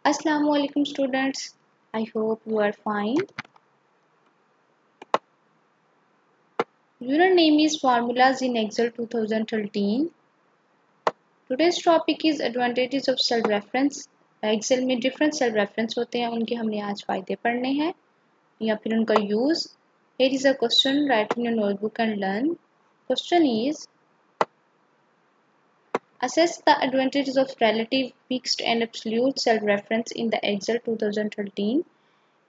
Assalamualaikum students. I hope you are fine. Your name is Formulas in Excel 2013. Today's topic is advantages of self reference. Excel में different self reference होते हैं, उनके हमने आज फायदे पढ़ने हैं या फिर उनका use. Here is a question, write in your notebook and learn. Question is, assess the advantages of relative, fixed and absolute self reference in the Excel 2013.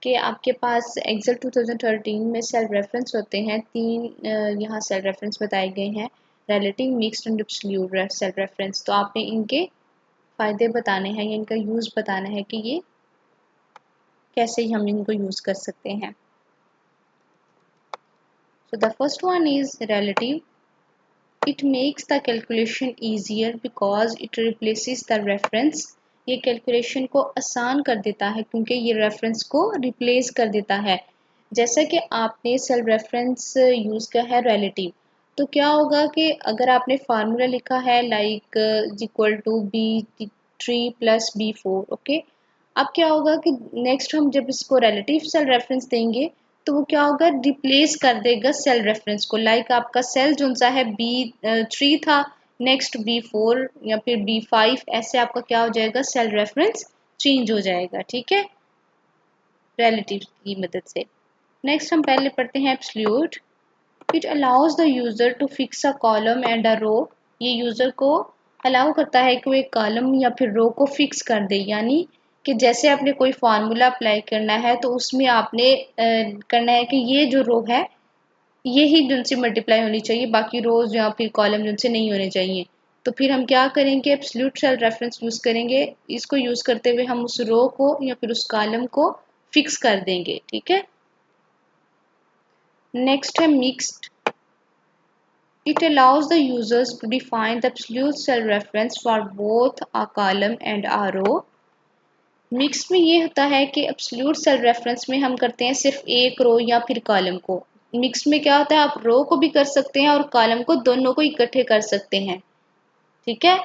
कि आपके पास Excel 2013 में सेल्फ रेफरेंस होते हैं. तीन यहाँ सेल्फ रेफरेंस बताए गए हैं, relative, mixed and absolute cell reference. तो आपने इनके फ़ायदे बताने हैं या इनका यूज़ बताना है कि ये कैसे हम इनको यूज़ कर सकते हैं. So the first one is relative. It makes the calculation easier because it replaces the reference. ये कैलकुलेशन को आसान कर देता है क्योंकि ये रेफरेंस को रिप्लेस कर देता है. जैसा कि आपने सेल्फ रेफरेंस यूज़ किया है रिलेटिव, तो क्या होगा कि अगर आपने फार्मूला लिखा है like equal to B3 plus B4, okay. अब क्या होगा कि नेक्स्ट हम जब इसको रिलेटिव सेल रेफरेंस देंगे तो वो क्या होगा, रिप्लेस कर देगा सेल रेफरेंस को. लाइक आपका सेल जो सा है B3 था, नेक्स्ट B4 या फिर B5, ऐसे आपका क्या हो जाएगा, सेल रेफरेंस चेंज हो जाएगा. ठीक है, रिलेटिव की मदद से. नेक्स्ट हम पहले पढ़ते हैं absolute. It allows the user to fix a column and a row. ये यूजर को अलाउ करता है कि वो एक कॉलम या फिर रो को फिक्स कर दे. यानी कि जैसे आपने कोई फार्मूला अप्लाई करना है तो उसमें आपने करना है कि ये जो रो है ये ही जिनसे मल्टीप्लाई होनी चाहिए, बाकी रोज या फिर कॉलम जिनसे नहीं होने चाहिए. तो फिर हम क्या करेंगे, एब्सोल्यूट सेल रेफरेंस यूज करेंगे. इसको यूज करते हुए हम उस रो को या फिर उस कॉलम को फिक्स कर देंगे. ठीक है. नेक्स्ट है mixed. It allows the users to define the absolute cell reference for both a column and a row. Mix में ये होता है कि एब्सोल्यूट सेल रेफरेंस में हम करते हैं सिर्फ एक रो या फिर कॉलम को. मिक्स में क्या होता है, आप रो को भी कर सकते हैं और कॉलम को, दोनों को इकट्ठे कर सकते हैं. ठीक है,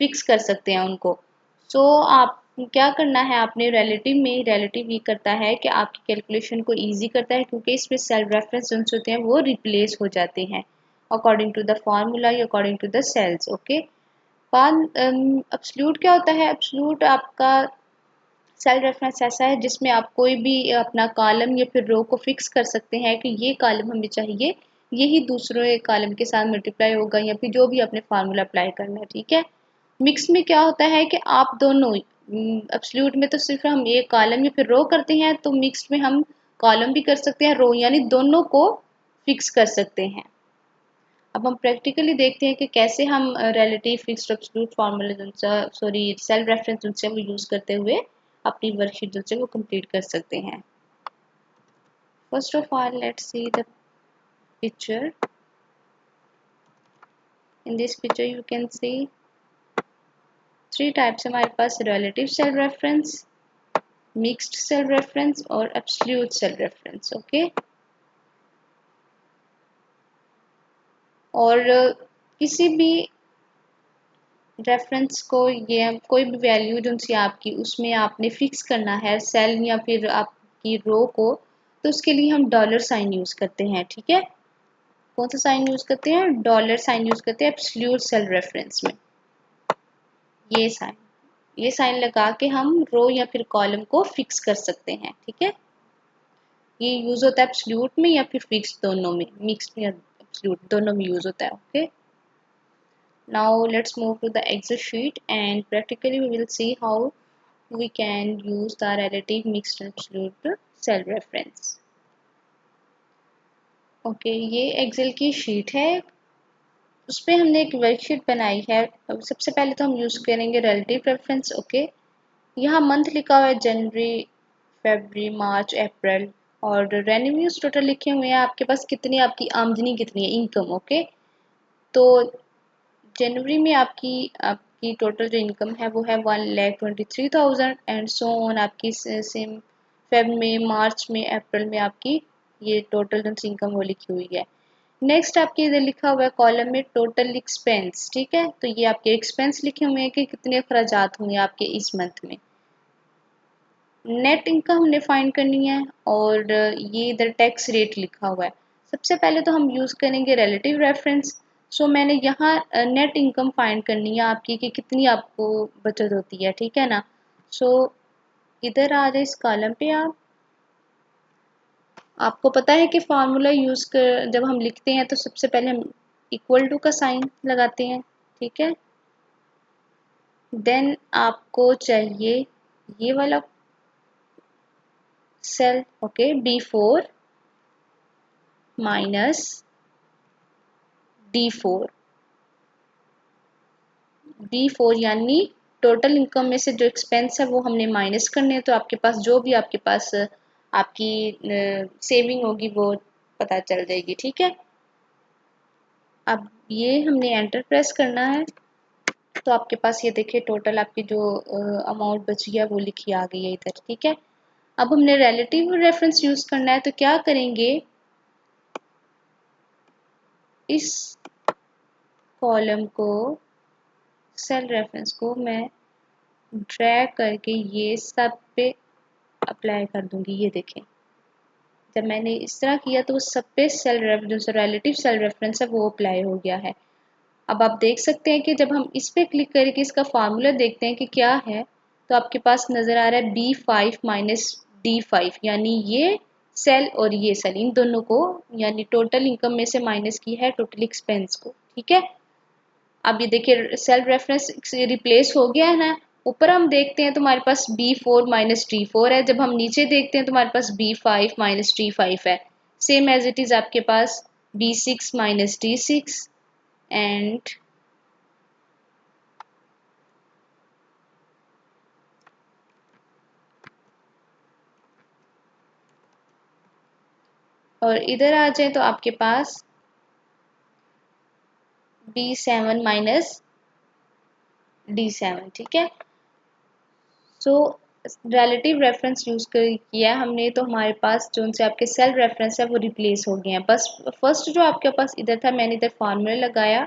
फिक्स कर सकते हैं उनको. सो आप क्या करना है, आपने रिलेटिव में, रिलेटिव ये करता है कि आपकी कैलकुलेशन को इजी करता है क्योंकि इसमें सेल रेफरेंस जो होते हैं वो रिप्लेस हो जाते हैं अकॉर्डिंग टू द फार्मूला या according to the cells. Okay. Absolute क्या होता है, एब्सोल्यूट आपका सेल रेफरेंस ऐसा है जिसमें आप कोई भी अपना कॉलम या फिर रो को फिक्स कर सकते हैं कि ये कॉलम हमें चाहिए, यही दूसरे कॉलम के साथ मल्टीप्लाई होगा या फिर जो भी आपने फार्मूला अप्लाई करना है. ठीक है. मिक्स में क्या होता है कि आप दोनों, एब्सोल्यूट में तो सिर्फ हम एक कॉलम या फिर रो करते हैं, तो मिक्स में हम कॉलम भी कर सकते हैं, रो, यानी दोनों को फिक्स कर सकते हैं. अब हम प्रैक्टिकली देखते हैं कि कैसे हम relative, fixed, absolute formula sorry self reference जिनसे वो यूज करते हुए अपनी वर्कशीट जिनसे वो कंप्लीट कर सकते हैं. First of all let's see the picture. In this picture you can see three types हमारे पास, relative cell reference, mixed cell reference और एब्सोल्यूट सेल्फ रेफरेंस. ओके. और किसी भी रेफरेंस को, ये कोई भी वैल्यू जो सी आपकी उसमें आपने फिक्स करना है सेल या फिर आपकी रो को, तो उसके लिए हम डॉलर साइन यूज करते हैं. ठीक है. कौन सा साइन यूज करते हैं, डॉलर साइन यूज करते हैं एब्सोल्यूट सेल रेफरेंस में. ये साइन लगा के हम रो या फिर कॉलम को फिक्स कर सकते हैं. ठीक है. ये यूज होता है एब्सोल्यूट में या फिर फिक्स, दोनों में, मिक्स में या एब्सोल्यूट, दोनों में यूज होता है. Okay. Now let's move to the Excel sheet and practically we will see how we can use the relative, mixed and absolute cell reference. Okay. ये Excel की शीट है, उस पर हमने एक वर्कशीट बनाई है. अब सबसे पहले तो हम यूज़ करेंगे रिलेटिव रेफरेंस. ओके. यहाँ मंथ लिखा हुआ है जनवरी, फरवरी, मार्च, अप्रैल, और रेवेन्यूज टोटल लिखे हुए हैं आपके पास, कितनी आपकी आमदनी कितनी है, इनकम. ओके. तो जनवरी में आपकी आपकी टोटल जो इनकम है वो है 1,23,000 एंड सो ऑन. आपकी सेम फेब में, मार्च में, अप्रैल में आपकी ये टोटल जो इनकम वो लिखी हुई है. नेक्स्ट आपके इधर लिखा हुआ है कॉलम में टोटल एक्सपेंस. ठीक है. तो ये आपके एक्सपेंस लिखे हुए हैं कि कितने अखराजात हुए आपके इस मंथ में. नेट इनकम हमने फाइंड करनी है और ये इधर टैक्स रेट लिखा हुआ है। सबसे पहले तो हम यूज़ करेंगे रिलेटिव रेफरेंस। सो मैंने यहाँ नेट इनकम फाइंड करनी है आपकी कि कितनी आपको बचत होती है, ठीक है ना। सो इधर आ जाए इस कॉलम पे आपको पता है कि फार्मूला यूज़ कर जब हम लिखते हैं तो सबसे पहले हम इक्वल टू का साइन लगाते हैं, ठीक है। देन आपको चाहिए ये वाला cell, okay, B4 minus D4। D4 यानी टोटल इनकम में से जो एक्सपेंस है वो हमने माइनस करने हैं, तो आपके पास जो भी आपके पास आपकी सेविंग होगी वो पता चल जाएगी, ठीक है। अब ये हमने एंटर प्रेस करना है तो आपके पास ये देखिए टोटल आपकी जो अमाउंट बची है वो लिखी आ गई है इधर, ठीक है। अब हमने रिलेटिव रेफरेंस यूज करना है तो क्या करेंगे, इस कॉलम को सेल रेफरेंस को मैं ड्रैग करके ये सब पे अप्लाई कर दूंगी। ये देखें जब मैंने इस तरह किया तो सब पे जो रिलेटिव सेल रेफरेंस है वो अप्लाई हो गया है। अब आप देख सकते हैं कि जब हम इस पे क्लिक करके इसका फार्मूला देखते हैं कि क्या है, तो आपके पास नज़र आ रहा है B5 माइनस D5, यानी ये सेल और ये सेल इन दोनों को यानी टोटल इनकम में से माइनस की है टोटल एक्सपेंस को, ठीक है। अब ये देखिए सेल रेफरेंस रिप्लेस हो गया है ना। ऊपर हम देखते हैं तो हमारे पास B4 माइनस D4 है, जब हम नीचे देखते हैं तो हमारे पास B5 माइनस D5 है। सेम एज इट इज़ आपके पास B6 माइनस D6 एंड और इधर आ जाए तो आपके पास B7 माइनस D7, ठीक है। सो रिलेटिव रेफरेंस यूज किया हमने तो हमारे पास जो उनसे आपके सेल रेफरेंस है वो रिप्लेस हो गए हैं। बस फर्स्ट जो आपके पास इधर था मैंने इधर फार्मूला लगाया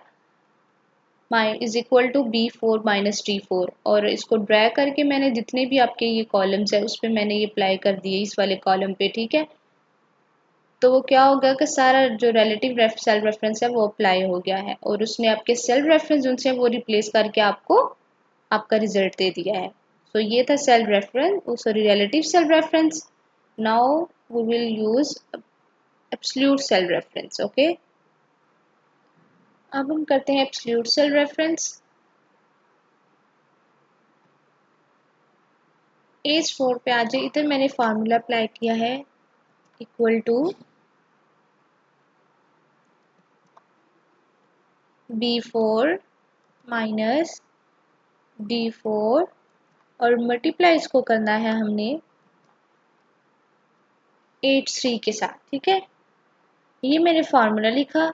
is equal to B4 minus D4 और इसको ड्रैग करके मैंने जितने भी आपके ये कॉलम्स है उस पर मैंने ये अप्लाई कर दिए इस वाले कॉलम पे, ठीक है। तो वो क्या होगा कि सारा जो रिलेटिव सेल रेफरेंस है वो अप्लाई हो गया है और उसने आपके सेल रेफरेंस जिनसे वो रिप्लेस करके आपको आपका रिजल्ट दे दिया है। सो ये था cell reference, sorry relative cell reference. Now we will use absolute cell reference, okay. अब हम करते हैं एब्सोल्यूट सेल रेफरेंस। एज 4 पे आ जाए, इधर मैंने फार्मूला अप्लाई किया है equal to B4 minus D4 और मल्टीप्लाई इसको करना है हमने 8 3 के साथ, ठीक है। ये मैंने फार्मूला लिखा,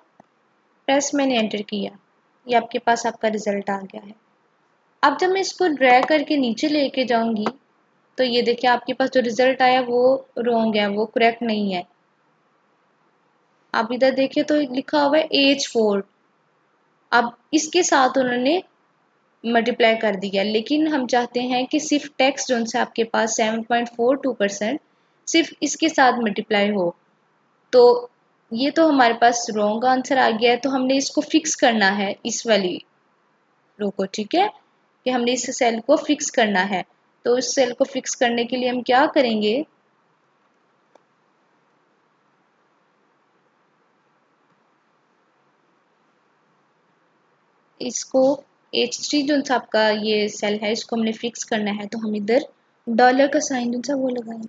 प्लस मैंने एंटर किया, ये आपके पास आपका रिजल्ट आ गया है। अब जब मैं इसको ड्रैग करके नीचे लेके जाऊंगी तो ये देखिए आपके पास जो रिजल्ट आया वो रॉन्ग है, वो करेक्ट नहीं है। आप इधर देखिए तो लिखा हुआ है एज 4। अब इसके साथ उन्होंने मल्टीप्लाई कर दिया, लेकिन हम चाहते हैं कि सिर्फ टैक्स जो से आपके पास 7.42% सिर्फ इसके साथ मल्टीप्लाई हो। तो ये तो हमारे पास रॉन्ग आंसर आ गया है, तो हमने इसको फिक्स करना है इस वाली रो को, ठीक है, कि हमने इस सेल को फिक्स करना है। तो इस सेल को फिक्स करने के लिए हम क्या करेंगे, इसको H3 जो सा आपका ये सेल है इसको हमने फिक्स करना है, तो हम इधर डॉलर का साइन जो सा वो लगाएंगे,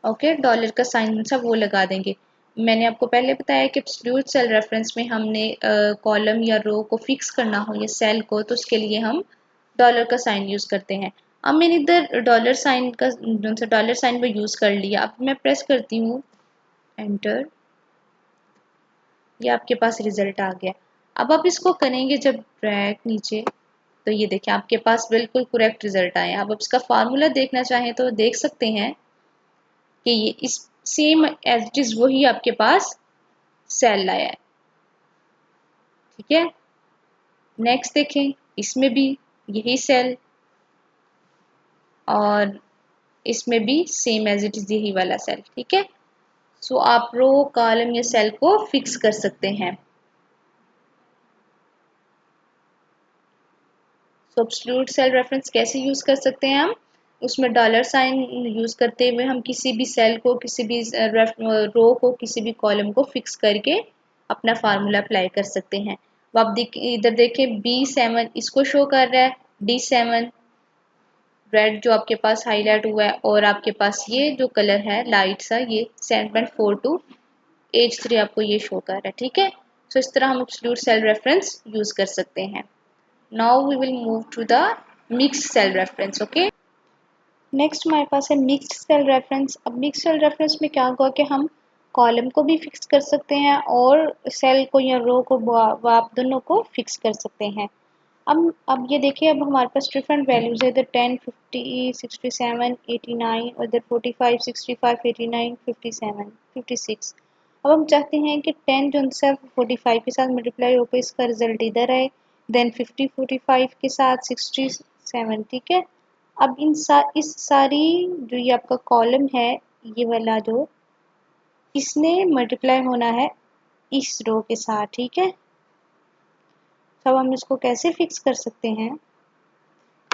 ओके, डॉलर का साइन सा वो लगा देंगे। मैंने आपको पहले बताया कि एब्सोल्यूट सेल रेफरेंस में हमने कॉलम या रो को फिक्स करना हो या सेल को, तो उसके लिए हम डॉलर का साइन यूज करते हैं। अब मैंने इधर डॉलर साइन का जो सा डॉलर साइन वो यूज कर लिया। अब मैं प्रेस करती हूँ एंटर, ये आपके पास रिजल्ट आ गया। अब आप इसको करेंगे जब ड्रैग नीचे तो ये देखें आपके पास बिल्कुल करेक्ट रिजल्ट आए। अब आप इसका फार्मूला देखना चाहें तो देख सकते हैं कि ये इस सेम एज इट इज वही आपके पास सेल लाया है, ठीक है। नेक्स्ट देखें, इसमें भी यही सेल और इसमें भी सेम एज इट इज यही वाला सेल, ठीक है। सो आप रो कॉलम या सेल को फिक्स कर सकते हैं। सो एब्सोल्यूट सेल रेफरेंस कैसे यूज कर सकते हैं हम, उसमें डॉलर साइन यूज करते हुए हम किसी भी सेल को, किसी भी रो को, किसी भी कॉलम को फिक्स करके अपना फार्मूला अप्लाई कर सकते हैं। अब आप इधर देखें B7 इसको शो कर रहा है, D7 रेड जो आपके पास हाईलाइट हुआ है, और आपके पास ये जो कलर है लाइट सा, ये 7.42 H3 आपको ये शो कर रहा है, ठीक है। सो इस तरह हम एब्सोल्यूट सेल रेफरेंस यूज कर सकते हैं। Now we will move to the mixed cell reference, okay. Next हमारे पास है मिक्स्ड सेल रेफरेंस। अब मिक्स्ड सेल रेफरेंस में क्या होगा कि हम कॉलम को भी फिक्स कर सकते हैं और सेल को या रो को आप दोनों को फिक्स कर सकते हैं। अब ये देखिए, अब हमारे पास डिफरेंट वैल्यूज है, इधर 10, 50, 67, 89 और इधर 45, 65, 89, 57, 56। अब हम चाहते हैं कि 10 जो है 45 के साथ मल्टीप्लाई होकर इसका रिजल्ट इधर आए, देन 50 45 के साथ 67, ठीक है। अब इस सारी जो ये आपका कॉलम है, ये वाला जो, इसने मल्टीप्लाई होना है इस रो के साथ, ठीक है। तो अब हम इसको कैसे फिक्स कर सकते हैं,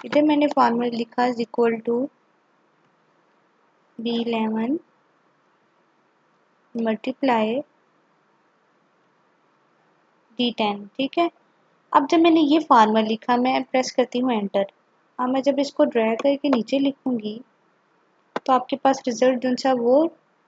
इधर मैंने फॉर्मूला लिखा is equal to B11 multiply D10, ठीक है। अब जब मैंने ये फार्मूला लिखा, मैं प्रेस करती हूँ एंटर। अब मैं जब इसको ड्रैग करके नीचे लिखूंगी तो आपके पास रिजल्ट जो सा वो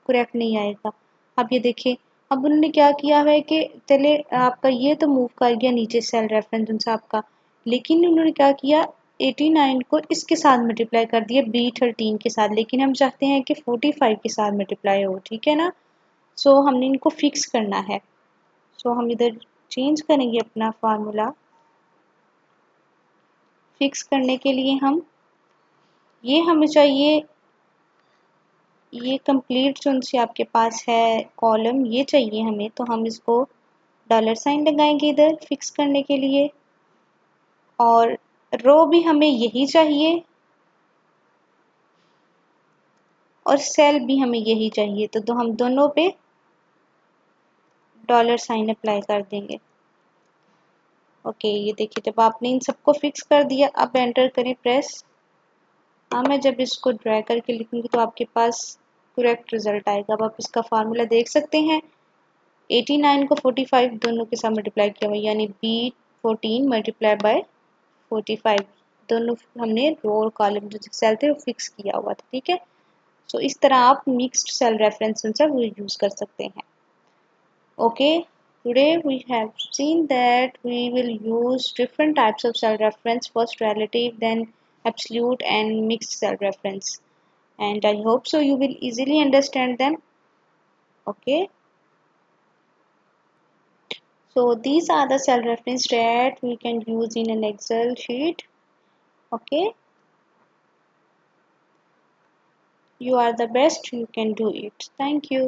करेक्ट नहीं आएगा। अब ये देखिए, अब उन्होंने क्या किया है कि चले आपका ये तो मूव कर गया नीचे सेल रेफरेंस जो सा आपका, लेकिन उन्होंने क्या किया 89 को इसके साथ मल्टीप्लाई कर दिया B13 के साथ, लेकिन हम चाहते हैं कि 45 के साथ मल्टीप्लाई हो, ठीक है ना। सो हमने इनको फिक्स करना है। सो हम इधर चेंज करेंगे अपना फार्मूला। फिक्स करने के लिए हम ये हमें चाहिए, ये कंप्लीट जो से आपके पास है कॉलम, ये चाहिए हमें, तो हम इसको डॉलर साइन लगाएंगे इधर फिक्स करने के लिए, और रो भी हमें यही चाहिए और सेल भी हमें यही चाहिए, तो हम दोनों पे डॉलर साइन अप्लाई कर देंगे। ओके, ये देखिए जब आपने इन सबको फिक्स कर दिया, अब एंटर करें प्रेस। हाँ, मैं जब इसको ड्रैग करके लिखूंगी तो आपके पास करेक्ट रिजल्ट आएगा। अब आप इसका फार्मूला देख सकते हैं, 89 को 45 दोनों के साथ मल्टीप्लाई किया हुआ, यानी B14 मल्टीप्लाई बाय 45, दोनों हमने रो और कॉलम जो सेल थे वो फिक्स किया हुआ था, ठीक है। सो इस तरह आप मिक्स्ड सेल रेफरेंस वो यूज कर सकते हैं। Okay, today we have seen that we will use different types of cell reference, first relative, then absolute and mixed cell reference, and I hope so you will easily understand them. Okay, so these are the cell reference that we can use in an Excel sheet. Okay, you are the best, you can do it. Thank you.